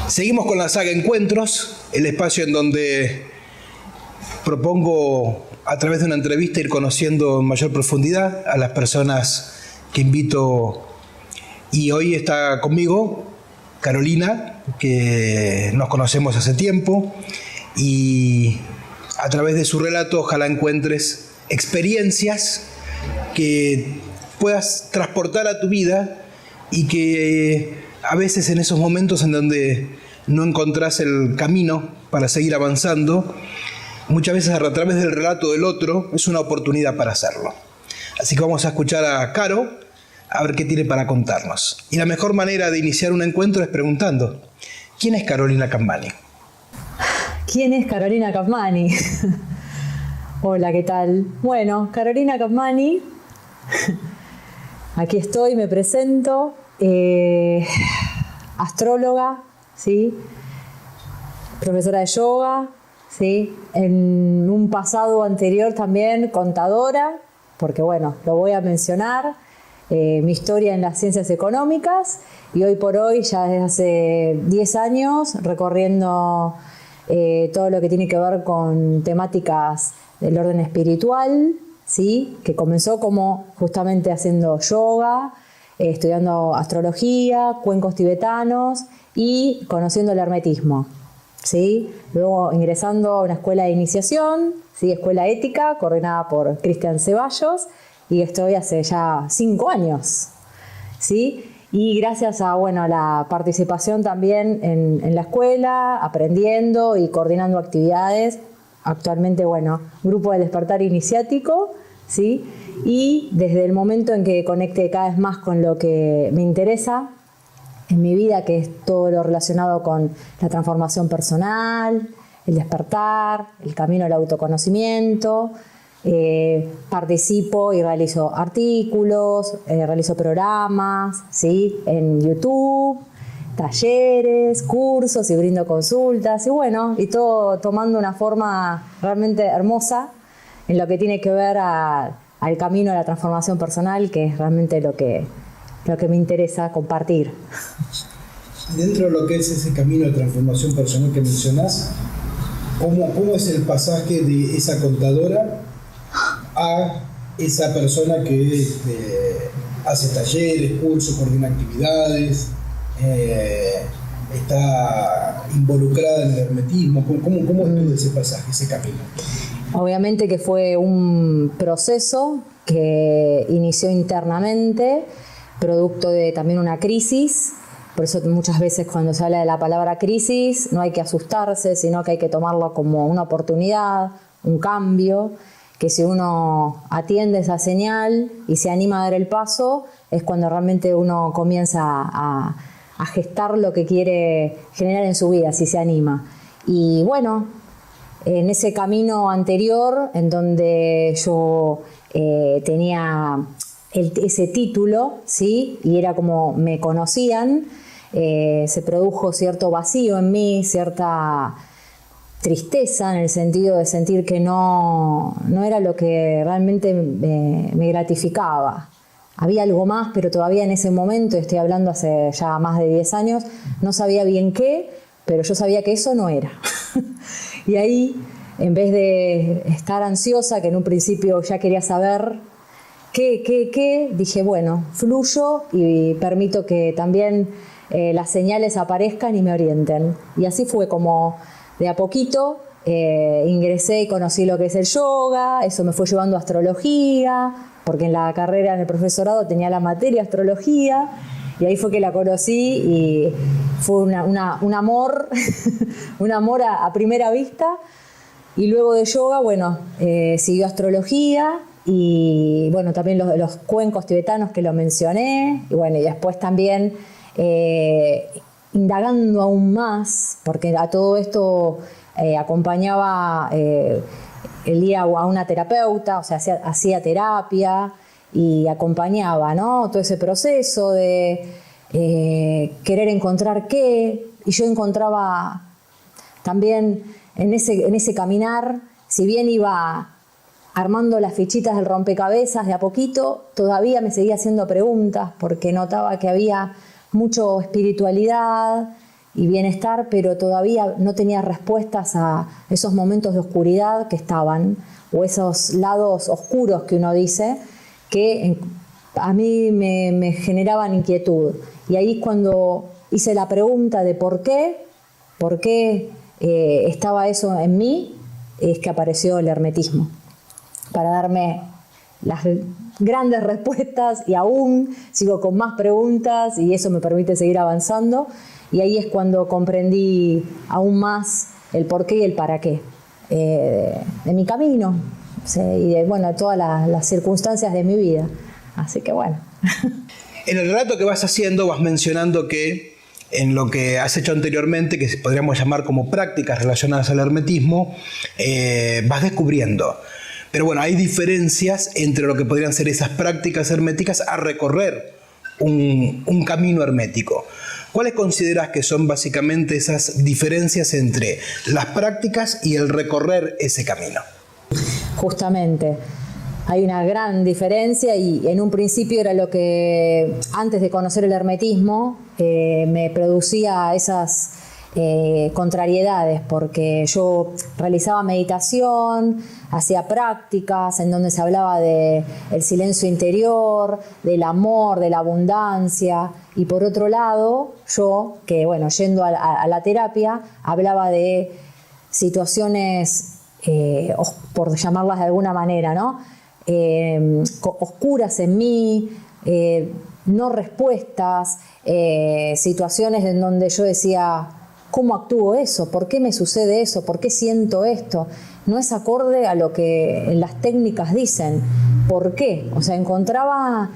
Seguimos con la saga Encuentros, el espacio en donde propongo a través de una entrevista ir conociendo en mayor profundidad a las personas que invito. Y hoy está conmigo Carolina, que nos conocemos hace tiempo, y a través de su relato ojalá encuentres experiencias que puedas transportar a tu vida y que a veces en esos momentos en donde no encontrás el camino para seguir avanzando, muchas veces a través del relato del otro es una oportunidad para hacerlo. Así que vamos a escuchar a Caro a ver qué tiene para contarnos. Y la mejor manera de iniciar un encuentro es preguntando: ¿quién es Carolina Capmany? ¿Quién es Carolina Capmany? Hola, ¿qué tal? Bueno, Carolina Capmany, aquí estoy, me presento, astróloga, ¿sí? Profesora de yoga, ¿sí? En un pasado anterior también contadora, porque bueno, lo voy a mencionar, mi historia en las ciencias económicas, y hoy por hoy, ya desde hace 10 años, recorriendo todo lo que tiene que ver con temáticas del orden espiritual, ¿sí? Que comenzó como justamente haciendo yoga, estudiando astrología, cuencos tibetanos y conociendo el hermetismo, ¿sí? Luego ingresando a una escuela de iniciación, ¿sí? Escuela ética, coordinada por Cristian Ceballos, y estoy hace ya 5 años, ¿sí? Y gracias a, a la participación también en la escuela, aprendiendo y coordinando actividades, actualmente, Grupo del Despertar Iniciático, ¿sí? Y desde el momento en que conecté cada vez más con lo que me interesa en mi vida, que es todo lo relacionado con la transformación personal, el despertar, el camino al autoconocimiento, participo y realizo artículos, realizo programas, ¿sí? En YouTube, talleres, cursos y brindo consultas y todo tomando una forma realmente hermosa en lo que tiene que ver al camino de la transformación personal, que es realmente lo que me interesa compartir. Dentro de lo que es ese camino de transformación personal que mencionás, ¿cómo es el pasaje de esa contadora a esa persona que hace talleres, cursos, coordina actividades, está involucrada en el hermetismo? ¿Cómo es todo ese pasaje, ese camino? Obviamente que fue un proceso que inició internamente, producto de también una crisis. Por eso muchas veces cuando se habla de la palabra crisis no hay que asustarse, sino que hay que tomarlo como una oportunidad, un cambio, que si uno atiende esa señal y se anima a dar el paso, es cuando realmente uno comienza a gestar lo que quiere generar en su vida, si se anima. Y en ese camino anterior, en donde yo tenía ese título, ¿sí? Y era como me conocían, se produjo cierto vacío en mí, cierta tristeza en el sentido de sentir que no era lo que realmente me gratificaba. Había algo más, pero todavía en ese momento, estoy hablando hace ya más de 10 años, no sabía bien qué, pero yo sabía que eso no era. Y ahí, en vez de estar ansiosa, que en un principio ya quería saber qué, dije, fluyo y permito que también las señales aparezcan y me orienten. Y así fue como de a poquito ingresé y conocí lo que es el yoga, eso me fue llevando a astrología, porque en la carrera, en el profesorado, tenía la materia astrología, y ahí fue que la conocí y fue un amor, un amor a primera vista. Y luego de yoga, siguió astrología y también los cuencos tibetanos que lo mencioné, y después también indagando aún más, porque a todo esto acompañaba el día a una terapeuta, o sea, hacía terapia y acompañaba, ¿no? Todo ese proceso de querer encontrar qué, y yo encontraba también en ese caminar, si bien iba armando las fichitas del rompecabezas de a poquito, todavía me seguía haciendo preguntas porque notaba que había mucha espiritualidad y bienestar, pero todavía no tenía respuestas a esos momentos de oscuridad que estaban, o esos lados oscuros que uno dice, que a mí me generaban inquietud. Y ahí cuando hice la pregunta de por qué estaba eso en mí, es que apareció el hermetismo, para darme las grandes respuestas, y aún sigo con más preguntas y eso me permite seguir avanzando, y ahí es cuando comprendí aún más el por qué y el para qué de mi camino, ¿sí? Y de todas las circunstancias de mi vida. Así que bueno. En el relato que vas haciendo vas mencionando que en lo que has hecho anteriormente, que podríamos llamar como prácticas relacionadas al hermetismo, vas descubriendo. Pero bueno, hay diferencias entre lo que podrían ser esas prácticas herméticas a recorrer un camino hermético. ¿Cuáles consideras que son básicamente esas diferencias entre las prácticas y el recorrer ese camino? Justamente, hay una gran diferencia, y en un principio era lo que, antes de conocer el hermetismo, me producía esas contrariedades, porque yo realizaba meditación, hacía prácticas en donde se hablaba del silencio interior, del amor, de la abundancia, y por otro lado, yo, que yendo a la terapia, hablaba de situaciones, por llamarlas de alguna manera, ¿no? Oscuras en mí, no respuestas, situaciones en donde yo decía, ¿cómo actúo eso? ¿Por qué me sucede eso? ¿Por qué siento esto? No es acorde a lo que las técnicas dicen. ¿Por qué? O sea, encontraba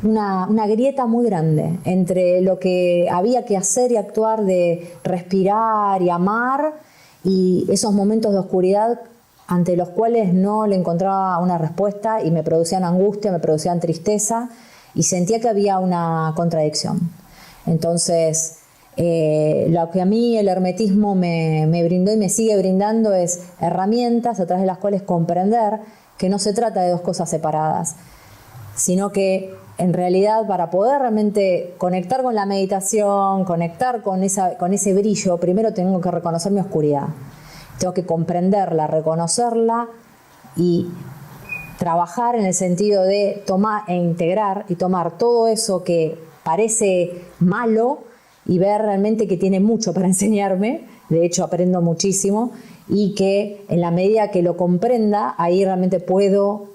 una grieta muy grande entre lo que había que hacer y actuar, de respirar y amar, y esos momentos de oscuridad ante los cuales no le encontraba una respuesta y me producían angustia, me producían tristeza, y sentía que había una contradicción. Entonces, lo que a mí el hermetismo me brindó y me sigue brindando es herramientas a través de las cuales comprender que no se trata de dos cosas separadas, sino que en realidad, para poder realmente conectar con la meditación, conectar con ese brillo, primero tengo que reconocer mi oscuridad. Tengo que comprenderla, reconocerla y trabajar en el sentido de tomar e integrar y tomar todo eso que parece malo y ver realmente que tiene mucho para enseñarme. De hecho, aprendo muchísimo, y que en la medida que lo comprenda, ahí realmente puedo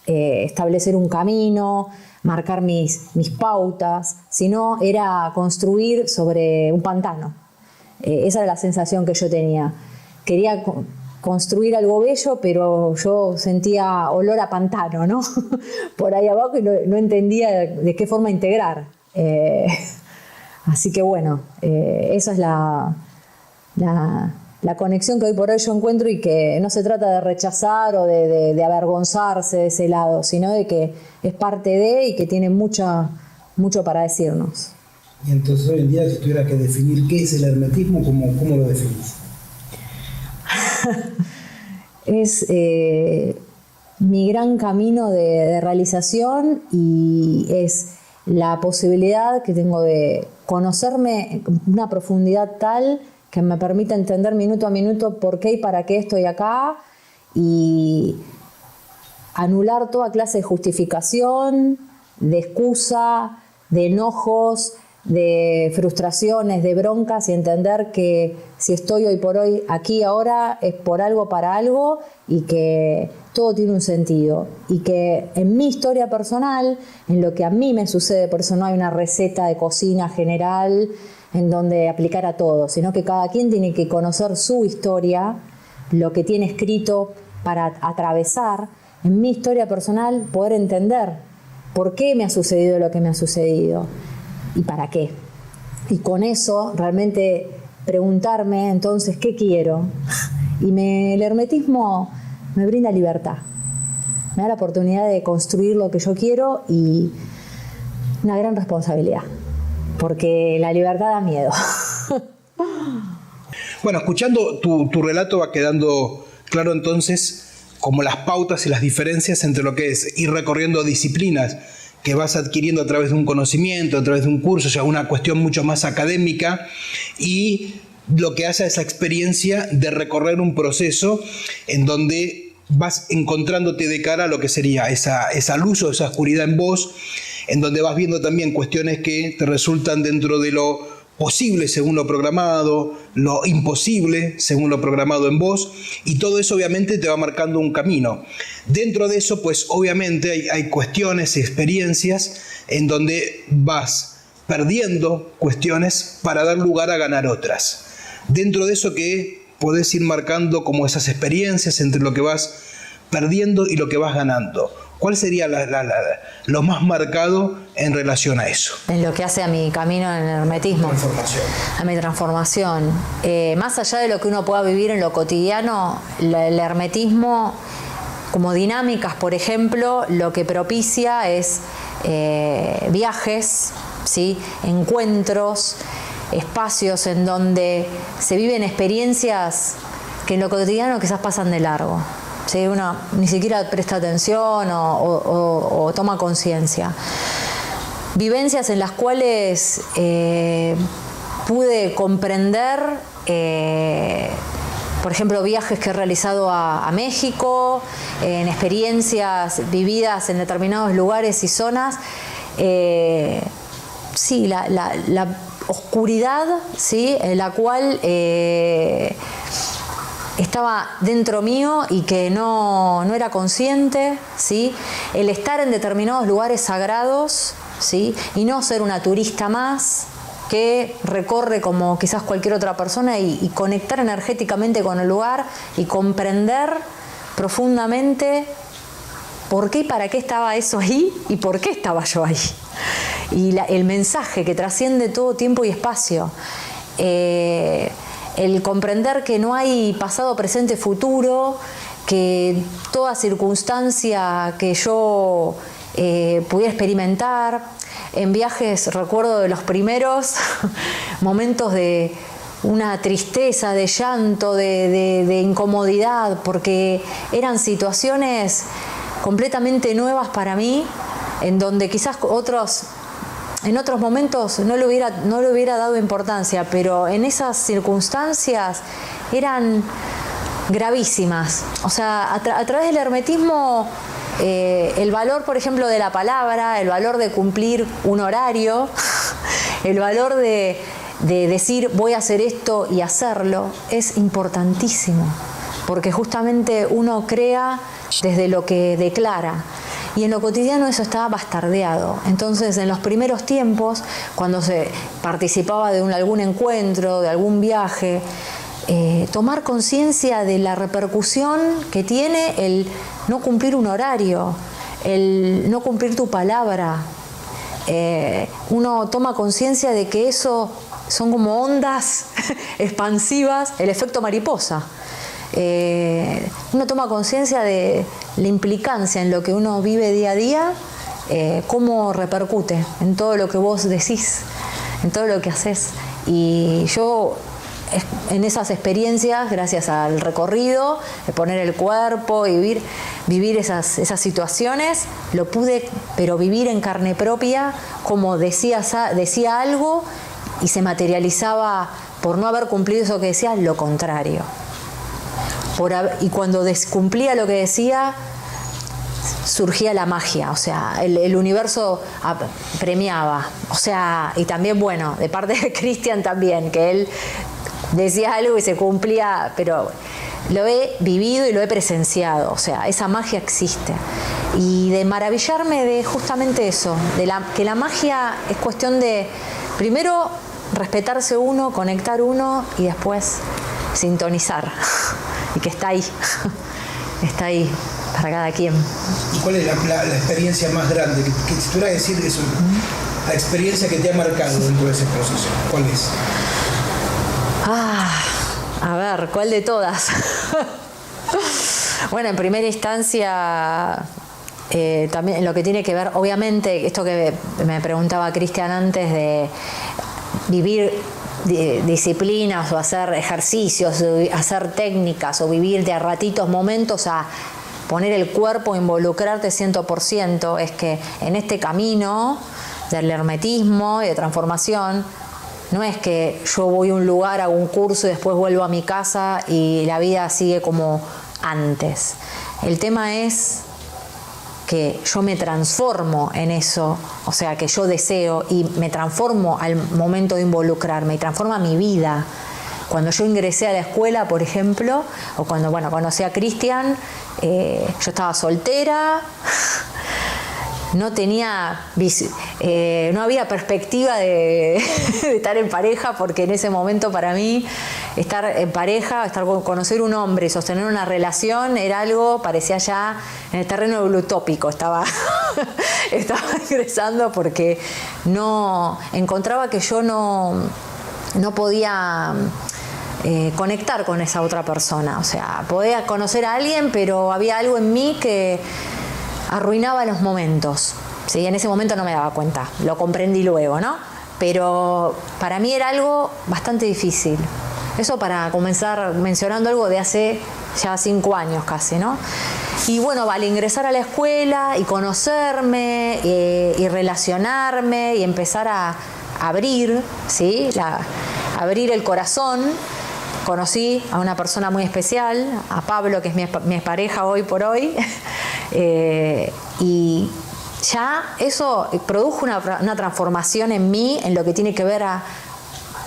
establecer un camino, marcar mis pautas. Si no, era construir sobre un pantano. Esa era la sensación que yo tenía. Quería construir algo bello, pero yo sentía olor a pantano, ¿no? Por ahí abajo, y no entendía de qué forma integrar. Así que esa es la conexión que hoy por hoy yo encuentro, y que no se trata de rechazar o de avergonzarse de ese lado, sino de que es parte de, y que tiene mucho para decirnos. Y entonces hoy en día, si tuviera que definir qué es el hermetismo, ¿cómo lo definís? Es mi gran camino de realización, y es la posibilidad que tengo de conocerme en una profundidad tal que me permita entender minuto a minuto por qué y para qué estoy acá, y anular toda clase de justificación, de excusa, de enojos, de frustraciones, de broncas, y entender que si estoy hoy por hoy aquí ahora es por algo, para algo, y que todo tiene un sentido, y que en mi historia personal, en lo que a mí me sucede, por eso no hay una receta de cocina general en donde aplicar a todo, sino que cada quien tiene que conocer su historia, lo que tiene escrito para atravesar. En mi historia personal, poder entender por qué me ha sucedido lo que me ha sucedido y para qué. Y con eso realmente preguntarme entonces qué quiero. Y el hermetismo me brinda libertad, me da la oportunidad de construir lo que yo quiero, y una gran responsabilidad, porque la libertad da miedo. Bueno, escuchando tu relato va quedando claro entonces como las pautas y las diferencias entre lo que es ir recorriendo disciplinas que vas adquiriendo a través de un conocimiento, a través de un curso, o sea, una cuestión mucho más académica, y lo que hace esa experiencia de recorrer un proceso en donde vas encontrándote de cara a lo que sería esa luz o esa oscuridad en vos, en donde vas viendo también cuestiones que te resultan dentro de lo posible según lo programado, lo imposible según lo programado en vos, y todo eso obviamente te va marcando un camino. Dentro de eso, pues obviamente hay cuestiones, experiencias en donde vas perdiendo cuestiones para dar lugar a ganar otras. Dentro de eso que podés ir marcando como esas experiencias entre lo que vas perdiendo y lo que vas ganando. ¿Cuál sería lo más marcado en relación a eso? En lo que hace a mi camino en el hermetismo. A mi transformación. Más allá de lo que uno pueda vivir en lo cotidiano, el hermetismo, como dinámicas, por ejemplo, lo que propicia es viajes, ¿sí? Encuentros, espacios en donde se viven experiencias que en lo cotidiano quizás pasan de largo. ¿Sí? Uno ni siquiera presta atención o toma conciencia. Vivencias en las cuales pude comprender, por ejemplo, viajes que he realizado a México, en experiencias vividas en determinados lugares y zonas. Sí, la oscuridad, ¿sí? En la cual estaba dentro mío y que no era consciente, ¿sí? El estar en determinados lugares sagrados, ¿sí? Y no ser una turista más que recorre como quizás cualquier otra persona y conectar energéticamente con el lugar y comprender profundamente por qué y para qué estaba eso ahí y por qué estaba yo ahí. Y el mensaje que trasciende todo tiempo y espacio. El comprender que no hay pasado, presente, futuro, que toda circunstancia que yo pudiera experimentar. En viajes recuerdo de los primeros momentos de una tristeza, de llanto, de incomodidad, porque eran situaciones completamente nuevas para mí, en donde quizás en otros momentos no le hubiera dado importancia, pero en esas circunstancias eran gravísimas. O sea, a través del hermetismo, el valor, por ejemplo, de la palabra, el valor de cumplir un horario, el valor de decir voy a hacer esto y hacerlo, es importantísimo, porque justamente uno crea desde lo que declara. Y en lo cotidiano eso estaba bastardeado. Entonces, en los primeros tiempos, cuando se participaba de algún encuentro, de algún viaje, tomar conciencia de la repercusión que tiene el no cumplir un horario, el no cumplir tu palabra. Uno toma conciencia de que eso son como ondas expansivas, el efecto mariposa. Uno toma conciencia de la implicancia en lo que uno vive día a día, cómo repercute en todo lo que vos decís, en todo lo que haces. Y yo en esas experiencias, gracias al recorrido, de poner el cuerpo y vivir esas situaciones, lo pude, pero vivir en carne propia, como decía algo y se materializaba, por no haber cumplido eso que decía, lo contrario. Y cuando descumplía lo que decía, surgía la magia, o sea, el universo premiaba. O sea, y también, bueno, de parte de Cristian también, que él decía algo y se cumplía, pero lo he vivido y lo he presenciado, o sea, esa magia existe. Y de maravillarme de justamente eso, que la magia es cuestión de, primero, respetarse uno, conectar uno y después sintonizar. Y que está ahí para cada quien. ¿Y cuál es la experiencia más grande? Que si tuviera que decir eso, la experiencia que te ha marcado dentro de ese proceso, ¿cuál es? A ver, ¿cuál de todas? Bueno, en primera instancia, también en lo que tiene que ver, obviamente, esto que me preguntaba Cristian antes de vivir disciplinas o hacer ejercicios, hacer técnicas o vivir de a ratitos momentos a poner el cuerpo, involucrarte 100%, es que en este camino del hermetismo y de transformación, no es que yo voy a un lugar, hago un curso y después vuelvo a mi casa y la vida sigue como antes. El tema es que yo me transformo en eso, o sea, que yo deseo y me transformo al momento de involucrarme y transforma mi vida. Cuando yo ingresé a la escuela, por ejemplo, o cuando conocí a Cristian, yo estaba soltera, no había perspectiva de estar en pareja, porque en ese momento para mí estar en pareja, conocer un hombre y sostener una relación era algo, parecía ya en el terreno del utópico, estaba ingresando, porque no encontraba que yo no podía conectar con esa otra persona. O sea, podía conocer a alguien, pero había algo en mí que arruinaba los momentos. ¿Sí? En ese momento no me daba cuenta, lo comprendí luego, ¿no? Pero para mí era algo bastante difícil. Eso para comenzar mencionando algo de hace ya 5 años casi, ¿no? Y bueno, al ingresar a la escuela y conocerme y relacionarme y empezar a abrir, ¿sí? Abrir el corazón, conocí a una persona muy especial, a Pablo, que es mi pareja hoy por hoy, y ya eso produjo una transformación en mí, en lo que tiene que ver a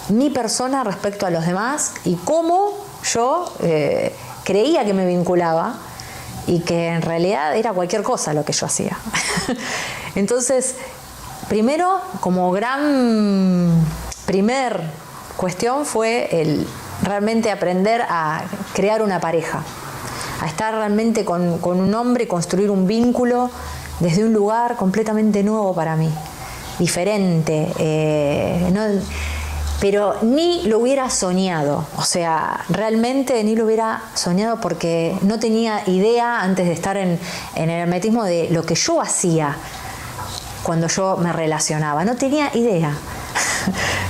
mi persona respecto a los demás y cómo yo creía que me vinculaba y que en realidad era cualquier cosa lo que yo hacía. Entonces, primero, como primer cuestión fue el realmente aprender a crear una pareja, a estar realmente con un hombre y construir un vínculo desde un lugar completamente nuevo para mí, diferente, pero ni lo hubiera soñado, o sea, realmente ni lo hubiera soñado, porque no tenía idea antes de estar en el hermetismo de lo que yo hacía cuando yo me relacionaba, no tenía idea.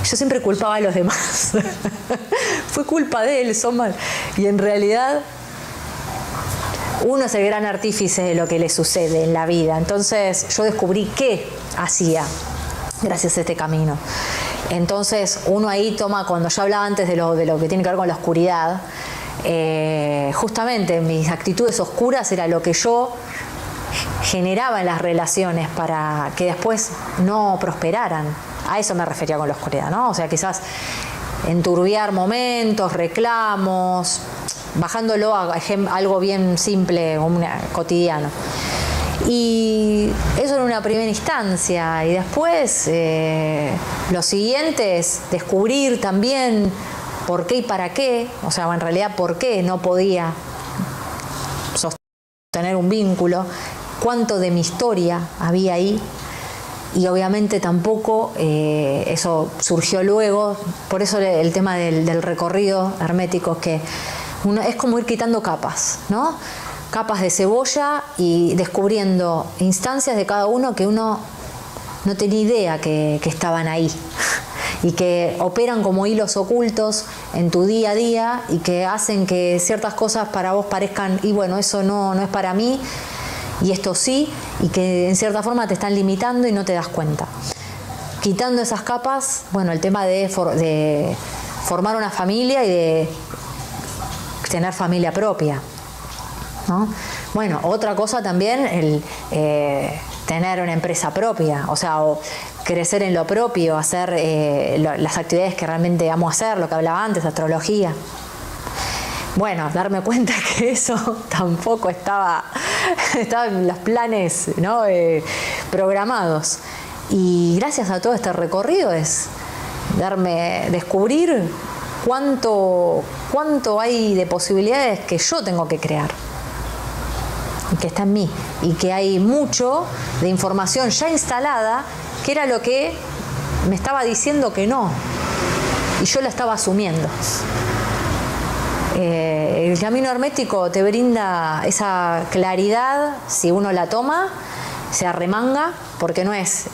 Yo siempre culpaba a los demás. Fue culpa de él, son mal. Y en realidad uno es el gran artífice de lo que le sucede en la vida. Entonces yo descubrí qué hacía gracias a este camino. Entonces uno ahí toma, cuando yo hablaba antes de lo que tiene que ver con la oscuridad, justamente mis actitudes oscuras era lo que yo generaba en las relaciones para que después no prosperaran. A eso me refería con la oscuridad, ¿no? O sea, quizás enturbiar momentos, reclamos, bajándolo a algo bien simple, cotidiano. Y eso en una primera instancia. Y después, lo siguiente es descubrir también por qué y para qué, o sea, en realidad por qué no podía sostener un vínculo, cuánto de mi historia había ahí. Y obviamente tampoco, eso surgió luego, por eso el tema del recorrido hermético, que es como ir quitando capas, ¿no? Capas de cebolla y descubriendo instancias de cada uno que uno no tenía idea que estaban ahí y que operan como hilos ocultos en tu día a día y que hacen que ciertas cosas para vos parezcan, y bueno, eso no es para mí, y esto sí, y que en cierta forma te están limitando y no te das cuenta. Quitando esas capas, bueno, el tema de formar una familia y de tener familia propia, ¿no? Bueno, otra cosa también, el tener una empresa propia, o sea, o crecer en lo propio, hacer las actividades que realmente amo hacer, lo que hablaba antes, astrología. Bueno, darme cuenta que eso tampoco estaba en los planes, ¿no? Programados. Y gracias a todo este recorrido es descubrir cuánto hay de posibilidades que yo tengo que crear, y que está en mí, y que hay mucho de información ya instalada, que era lo que me estaba diciendo que no, y yo la estaba asumiendo. El camino hermético te brinda esa claridad si uno la toma, se arremanga, porque no es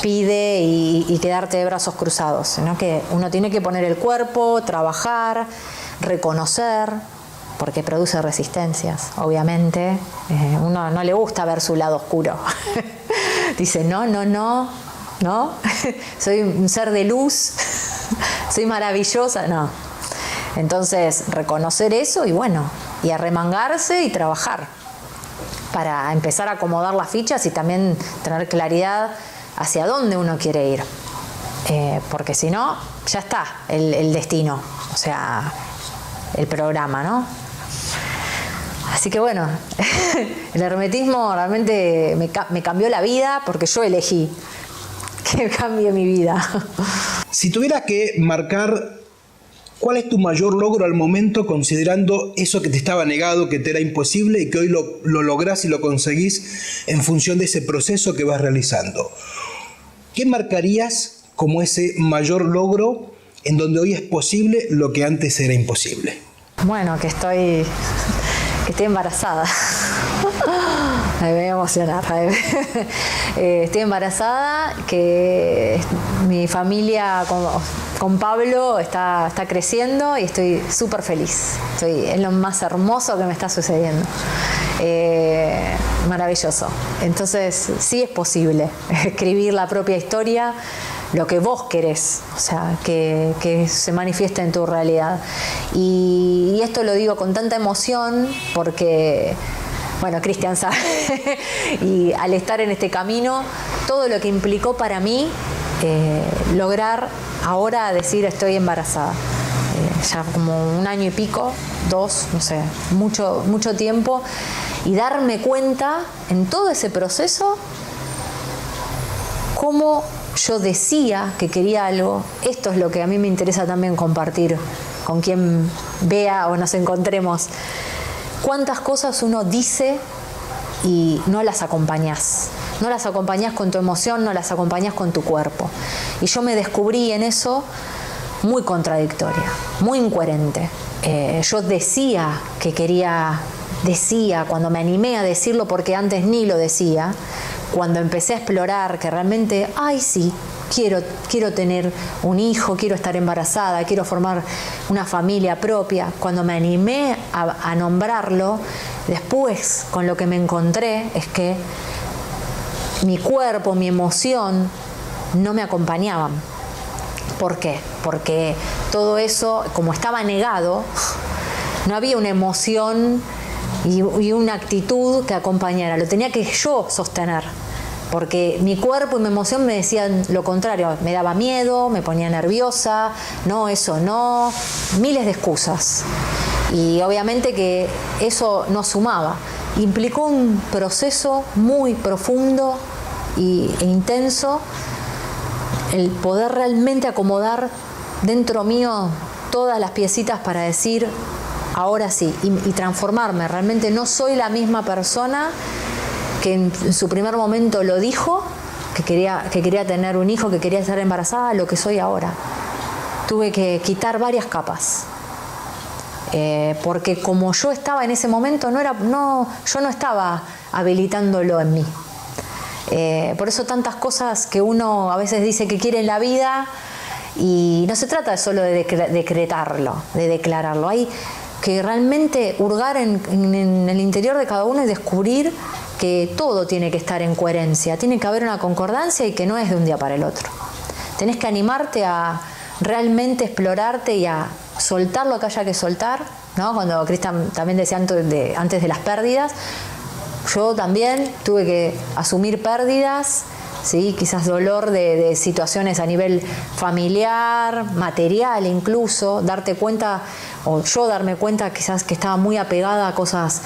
pide y quedarte de brazos cruzados, sino que uno tiene que poner el cuerpo, trabajar, reconocer porque produce resistencias, obviamente. Uno no le gusta ver su lado oscuro. Dice, no, soy un ser de luz, soy maravillosa, no. Entonces, reconocer eso y bueno, y arremangarse y trabajar para empezar a acomodar las fichas y también tener claridad hacia dónde uno quiere ir. Porque si no, ya está el destino, o sea, el programa, ¿no? Así que bueno, el hermetismo realmente me cambió la vida porque yo elegí que cambie mi vida. Si tuvieras que marcar cuál es tu mayor logro al momento, considerando eso que te estaba negado, que te era imposible y que hoy lo lográs y lo conseguís en función de ese proceso que vas realizando, ¿qué marcarías como ese mayor logro en donde hoy es posible lo que antes era imposible? Bueno, que estoy embarazada. Me voy a emocionar. Estoy embarazada, que mi familia con Pablo está creciendo y estoy súper feliz. Es lo más hermoso que me está sucediendo. Maravilloso. Entonces, sí es posible escribir la propia historia, lo que vos querés, o sea, que se manifieste en tu realidad. Y esto lo digo con tanta emoción porque, bueno, Cristian sabe, y al estar en este camino, todo lo que implicó para mí lograr ahora decir estoy embarazada. Ya como 1 año y pico, 2, no sé, mucho tiempo, y darme cuenta en todo ese proceso cómo yo decía que quería algo. Esto es lo que a mí me interesa también compartir con quien vea o nos encontremos. ¿Cuántas cosas uno dice y no las acompañás? No las acompañás con tu emoción, no las acompañás con tu cuerpo. Y yo me descubrí en eso muy contradictoria, muy incoherente. Yo decía que quería, cuando me animé a decirlo, porque antes ni lo decía, cuando empecé a explorar que realmente, ay sí, quiero tener un hijo, quiero estar embarazada, quiero formar una familia propia, cuando me animé a nombrarlo, después con lo que me encontré es que mi cuerpo, mi emoción no me acompañaban. ¿Por qué? Porque todo eso, como estaba negado, no había una emoción y una actitud que acompañara. Lo tenía que yo sostener, porque mi cuerpo y mi emoción me decían lo contrario. Me daba miedo, me ponía nerviosa, no, eso no, miles de excusas. Y obviamente que eso no sumaba. Implicó un proceso muy profundo e intenso, el poder realmente acomodar dentro mío todas las piecitas para decir ahora sí, y transformarme. Realmente no soy la misma persona que en su primer momento lo dijo, que quería tener un hijo, que quería estar embarazada, lo que soy ahora. Tuve que quitar varias capas. Porque como yo estaba en ese momento, yo no estaba habilitándolo en mí. Por eso tantas cosas que uno a veces dice que quiere en la vida, y no se trata solo de decretarlo, de declararlo. Hay que realmente hurgar en el interior de cada uno y descubrir que todo tiene que estar en coherencia, tiene que haber una concordancia y que no es de un día para el otro. Tenés que animarte a realmente explorarte y a soltar lo que haya que soltar, ¿no? Cuando Cristian también decía antes de las pérdidas, yo también tuve que asumir pérdidas, ¿sí? Quizás dolor de situaciones a nivel familiar, material incluso, darte cuenta, o yo darme cuenta quizás que estaba muy apegada a cosas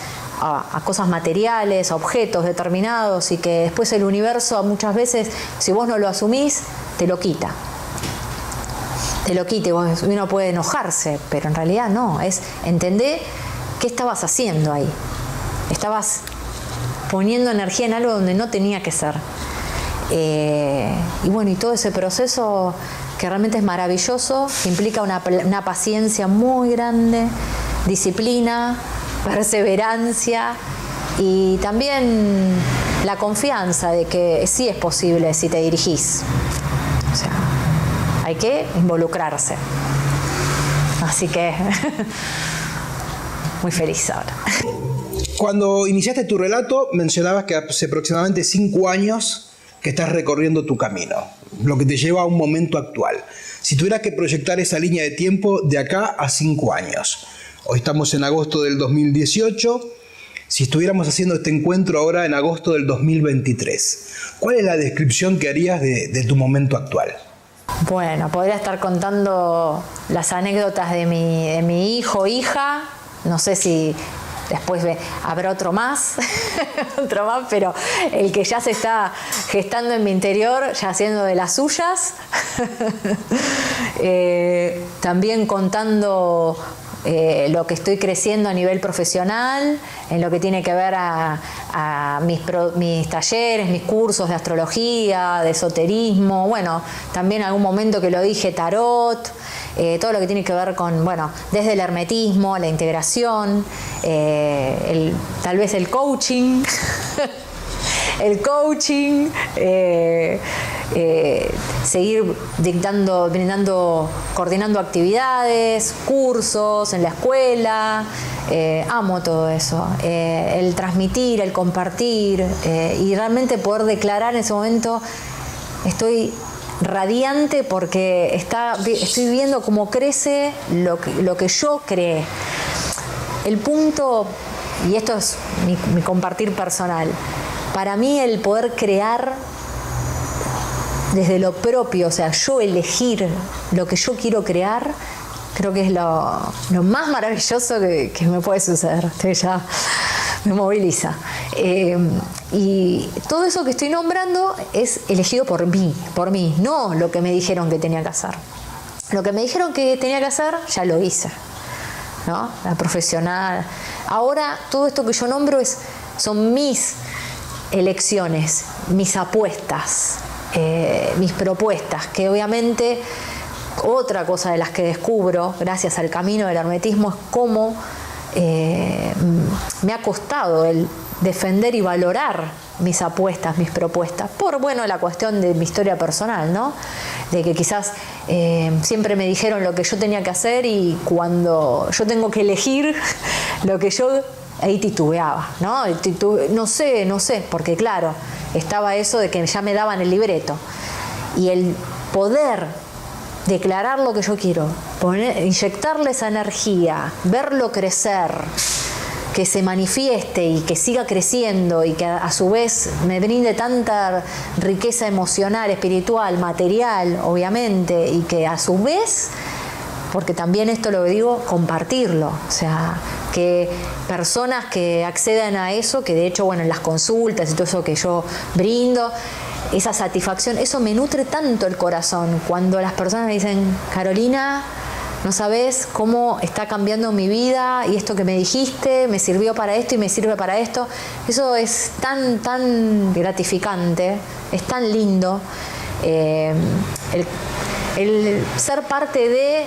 materiales, a objetos determinados, y que después el universo muchas veces, si vos no lo asumís, te lo quita. Uno puede enojarse, pero en realidad no, es entender qué estabas haciendo ahí. Estabas poniendo energía en algo donde no tenía que ser. Y bueno, y todo ese proceso que realmente es maravilloso, que implica una paciencia muy grande, disciplina, perseverancia y también la confianza de que sí es posible si te dirigís. O sea, hay que involucrarse. Así que muy feliz ahora. Cuando iniciaste tu relato, mencionabas que hace aproximadamente 5 años que estás recorriendo tu camino, lo que te lleva a un momento actual. Si tuvieras que proyectar esa línea de tiempo de acá a 5 años, hoy estamos en agosto del 2018, si estuviéramos haciendo este encuentro ahora en agosto del 2023, ¿cuál es la descripción que harías de tu momento actual? Bueno, podría estar contando las anécdotas de mi hijo o hija, no sé si después habrá otro más, pero el que ya se está gestando en mi interior, ya haciendo de las suyas. También contando lo que estoy creciendo a nivel profesional, en lo que tiene que ver a mis talleres, mis cursos de astrología, de esoterismo, bueno, también en algún momento que lo dije, tarot, todo lo que tiene que ver con, bueno, desde el hermetismo, la integración, tal vez el coaching, seguir coordinando actividades, cursos en la escuela. Amo todo eso, el transmitir, el compartir, y realmente poder declarar en ese momento, estoy radiante porque estoy viendo cómo crece lo que yo creé. El punto, y esto es mi compartir personal, para mí el poder crear desde lo propio, o sea, yo elegir lo que yo quiero crear, creo que es lo más maravilloso que me puede suceder. Ya me moviliza. Y todo eso que estoy nombrando es elegido por mí, no lo que me dijeron que tenía que hacer. Lo que me dijeron que tenía que hacer, ya lo hice, ¿no? La profesional. Ahora, todo esto que yo nombro son mis elecciones, mis apuestas, mis propuestas, que obviamente otra cosa de las que descubro gracias al camino del hermetismo es cómo me ha costado el defender y valorar mis apuestas, mis propuestas, por la cuestión de mi historia personal, ¿no? De que quizás siempre me dijeron lo que yo tenía que hacer, y cuando yo tengo que elegir lo que yo, ahí titubeaba, ¿no? No sé, porque claro, estaba eso de que ya me daban el libreto, y el poder declarar lo que yo quiero, inyectarle esa energía, verlo crecer, que se manifieste y que siga creciendo, y que a su vez me brinde tanta riqueza emocional, espiritual, material, obviamente, y que a su vez, porque también esto lo digo, compartirlo, o sea, que personas que accedan a eso, que de hecho, en las consultas y todo eso que yo brindo, esa satisfacción, eso me nutre tanto el corazón, cuando las personas me dicen: Carolina, no sabes cómo está cambiando mi vida, y esto que me dijiste me sirvió para esto y me sirve para esto. Eso es tan gratificante, es tan lindo, el ser parte de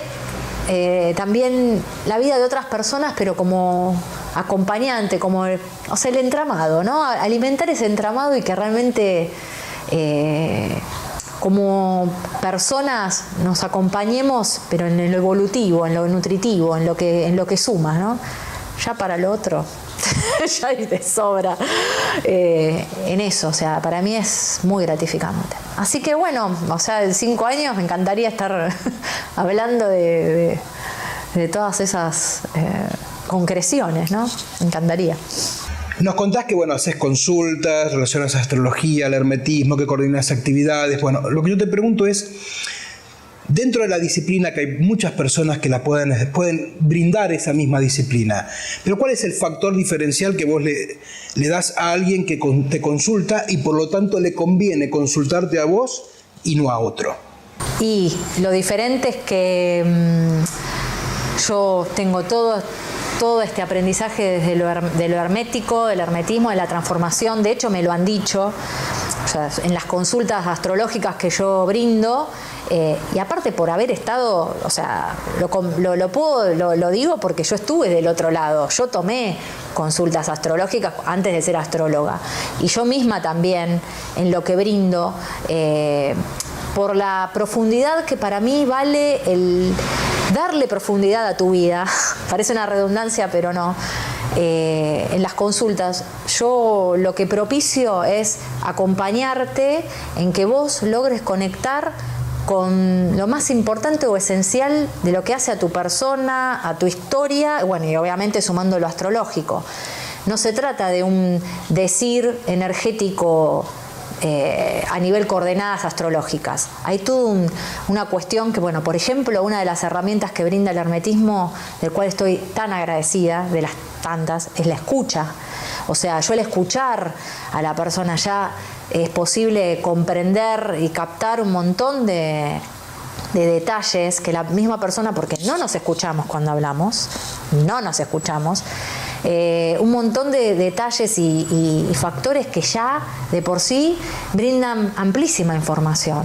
también la vida de otras personas, pero como acompañante, como el entramado, ¿no? Alimentar ese entramado, y que realmente como personas nos acompañemos, pero en lo evolutivo, en lo nutritivo, en lo que suma, ¿no? Ya para lo otro ya hay de sobra en eso, o sea, para mí es muy gratificante. Así que en 5 años me encantaría estar hablando de todas esas concreciones, ¿no? Me encantaría. Nos contás que, haces consultas, relacionas a astrología, al hermetismo, que coordinas actividades. Lo que yo te pregunto es, dentro de la disciplina, que hay muchas personas que la pueden brindar esa misma disciplina, pero ¿cuál es el factor diferencial que vos le das a alguien que te consulta, y por lo tanto le conviene consultarte a vos y no a otro? Y lo diferente es que yo tengo todo este aprendizaje desde de lo hermético, del hermetismo, de la transformación. De hecho, me lo han dicho, o sea, en las consultas astrológicas que yo brindo, y aparte por haber estado, o sea, lo digo porque yo estuve del otro lado. Yo tomé consultas astrológicas antes de ser astróloga, y yo misma también, en lo que brindo, por la profundidad que para mí vale darle profundidad a tu vida, parece una redundancia, pero no. En las consultas, yo lo que propicio es acompañarte en que vos logres conectar con lo más importante o esencial de lo que hace a tu persona, a tu historia, bueno, y obviamente sumando lo astrológico. No se trata de un decir energético a nivel coordenadas astrológicas. Hay toda una cuestión que, bueno, por ejemplo, una de las herramientas que brinda el hermetismo, del cual estoy tan agradecida, de las tantas, es la escucha. O sea, yo al escuchar a la persona ya es posible comprender y captar un montón de detalles que la misma persona, porque no nos escuchamos cuando hablamos, no nos escuchamos, un montón de detalles y factores que ya de por sí brindan amplísima información,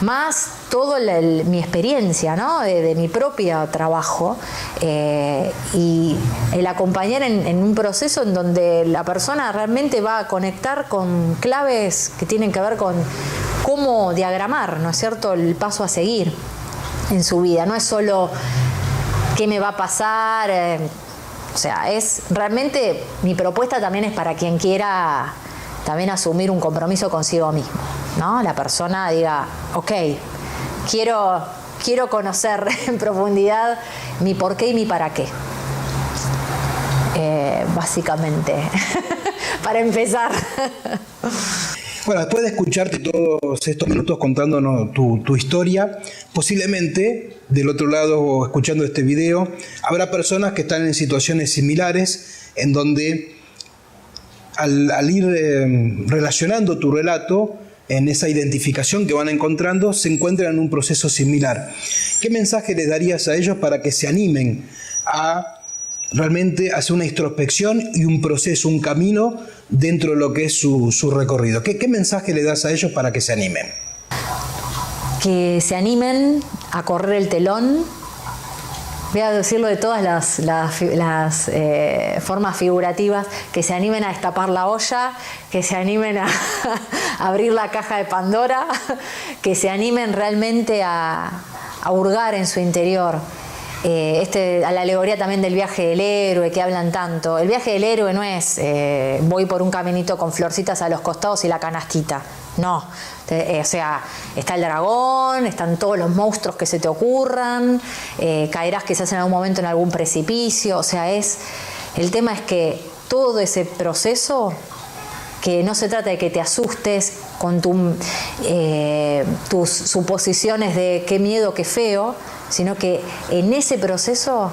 más toda mi experiencia, ¿no? de mi propio trabajo, y el acompañar en un proceso en donde la persona realmente va a conectar con claves que tienen que ver con cómo diagramar, ¿no es cierto?, el paso a seguir en su vida. No es solo qué me va a pasar, o sea, es realmente, mi propuesta también es para quien quiera también asumir un compromiso consigo mismo, ¿no? La persona diga, ok, quiero conocer en profundidad mi por qué y mi para qué. Básicamente, para empezar. Bueno, después de escucharte todos estos minutos contándonos tu historia, posiblemente del otro lado, escuchando este video, habrá personas que están en situaciones similares, en donde al ir relacionando tu relato, en esa identificación que van encontrando, se encuentran en un proceso similar. ¿Qué mensaje les darías a ellos para que se animen a realmente hacer una introspección y un proceso, un camino dentro de lo que es su recorrido? ¿Qué mensaje le das a ellos para que se animen? Que se animen a correr el telón. Voy a decirlo de todas las formas figurativas, que se animen a destapar la olla, que se animen a abrir la caja de Pandora, que se animen realmente a hurgar en su interior. A la alegoría también del viaje del héroe que hablan tanto. El viaje del héroe no es voy por un caminito con florcitas a los costados y la canastita. No, o sea, está el dragón, están todos los monstruos que se te ocurran, caerás quizás en algún momento en algún precipicio. O sea, el tema es que todo ese proceso, que no se trata de que te asustes con tus suposiciones de qué miedo, qué feo, sino que en ese proceso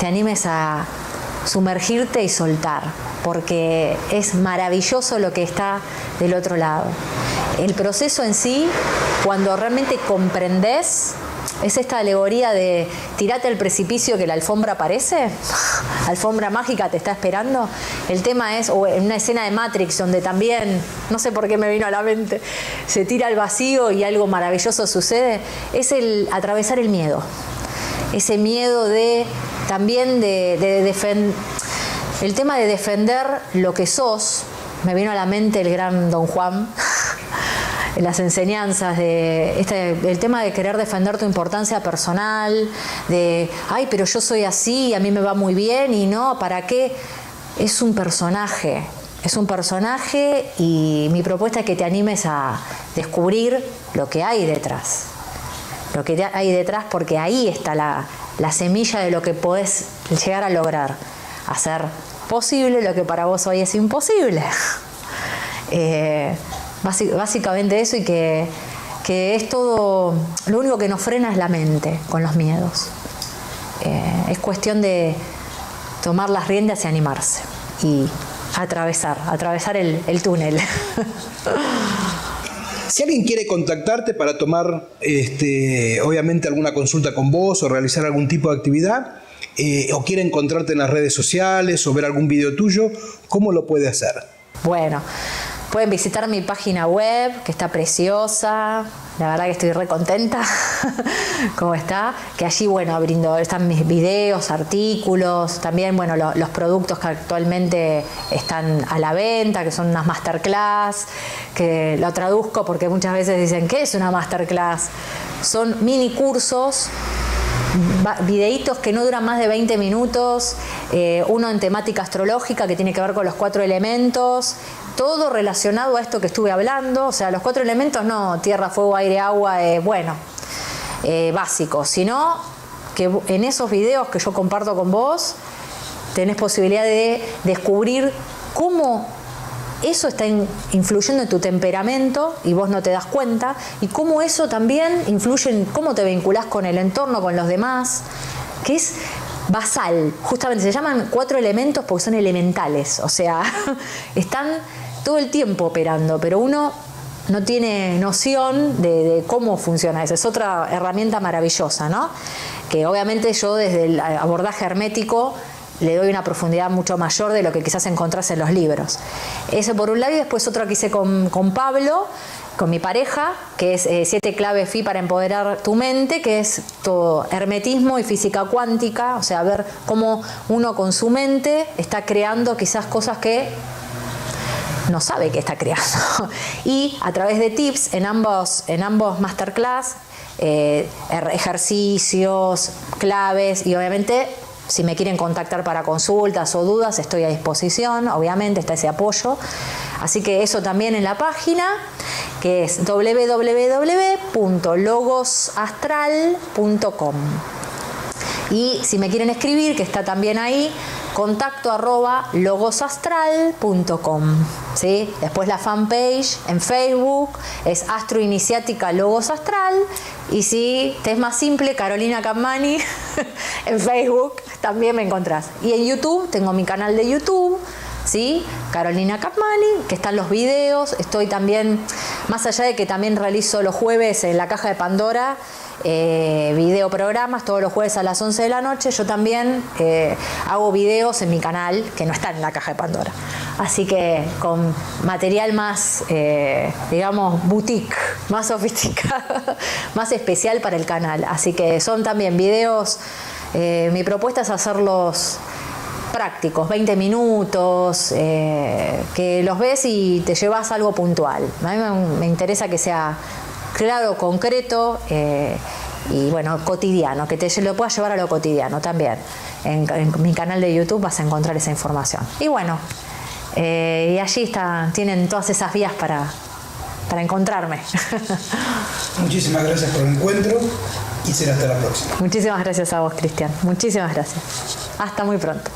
te animes a sumergirte y soltar, porque es maravilloso lo que está del otro lado. El proceso en sí, cuando realmente comprendes, es esta alegoría de tirate al precipicio que la alfombra aparece, alfombra mágica te está esperando. El tema es, o en una escena de Matrix donde también, no sé por qué me vino a la mente, se tira al vacío y algo maravilloso sucede, es el atravesar el miedo. Ese miedo también de defender, el tema de defender lo que sos. Me vino a la mente el gran Don Juan, en las enseñanzas el tema de querer defender tu importancia personal, de, ay, pero yo soy así y a mí me va muy bien, y no, ¿para qué? Es un personaje y mi propuesta es que te animes a descubrir lo que hay detrás. Lo que hay detrás, porque ahí está la semilla de lo que podés llegar a lograr. Hacer posible lo que para vos hoy es imposible. Básicamente eso, y que es todo, lo único que nos frena es la mente con los miedos. Es cuestión de tomar las riendas y animarse y atravesar el túnel. Si alguien quiere contactarte para tomar obviamente alguna consulta con vos o realizar algún tipo de actividad, o quiere encontrarte en las redes sociales o ver algún video tuyo, ¿cómo lo puede hacer? Bueno, pueden visitar mi página web, que está preciosa. La verdad que estoy re contenta como está. Que allí, bueno, están mis videos, artículos, también, bueno, los productos que actualmente están a la venta, que son unas masterclass, que lo traduzco porque muchas veces dicen, ¿qué es una masterclass? Son mini cursos videitos que no duran más de 20 minutos, uno en temática astrológica que tiene que ver con los 4 elementos, todo relacionado a esto que estuve hablando. O sea, los 4 elementos no tierra, fuego, aire, agua, básicos, sino que en esos videos que yo comparto con vos tenés posibilidad de descubrir cómo eso está influyendo en tu temperamento y vos no te das cuenta, y cómo eso también influye en cómo te vinculás con el entorno, con los demás, que es basal. Justamente se llaman 4 elementos porque son elementales, o sea, están todo el tiempo operando, pero uno no tiene noción de cómo funciona eso. Es otra herramienta maravillosa, ¿no? Que obviamente yo desde el abordaje hermético le doy una profundidad mucho mayor de lo que quizás encontrás en los libros. Eso por un lado, y después otro que hice con Pablo, con mi pareja, que es 7 claves FI para empoderar tu mente, que es todo hermetismo y física cuántica, o sea, ver cómo uno con su mente está creando quizás cosas que no sabe que está creando. Y a través de tips en ambos masterclass, ejercicios, claves, y obviamente si me quieren contactar para consultas o dudas, estoy a disposición, obviamente está ese apoyo. Así que eso también en la página, que es www.logosastral.com. Y si me quieren escribir, que está también ahí, contacto@logosastral.com, ¿sí? Después la fanpage en Facebook es Astroiniciática Logos Astral, y si te es más simple, Carolina Capmany en Facebook también me encontrás. Y en YouTube, tengo mi canal de YouTube, ¿sí? Carolina Capmany, que están los videos. Estoy también, más allá de que también realizo los jueves en la Caja de Pandora, videoprogramas todos los jueves a las 11 de la noche, yo también hago videos en mi canal que no están en la Caja de Pandora. Así que con material más, digamos, boutique, más sofisticado, más especial para el canal. Así que son también videos, mi propuesta es hacerlos prácticos, 20 minutos, que los ves y te llevas algo puntual. A mí me interesa que sea claro, concreto y bueno, cotidiano, que te lo puedas llevar a lo cotidiano también. En mi canal de YouTube vas a encontrar esa información. Y bueno, y allí tienen todas esas vías para encontrarme. Muchísimas gracias por el encuentro y será hasta la próxima. Muchísimas gracias a vos, Cristian. Muchísimas gracias. Hasta muy pronto.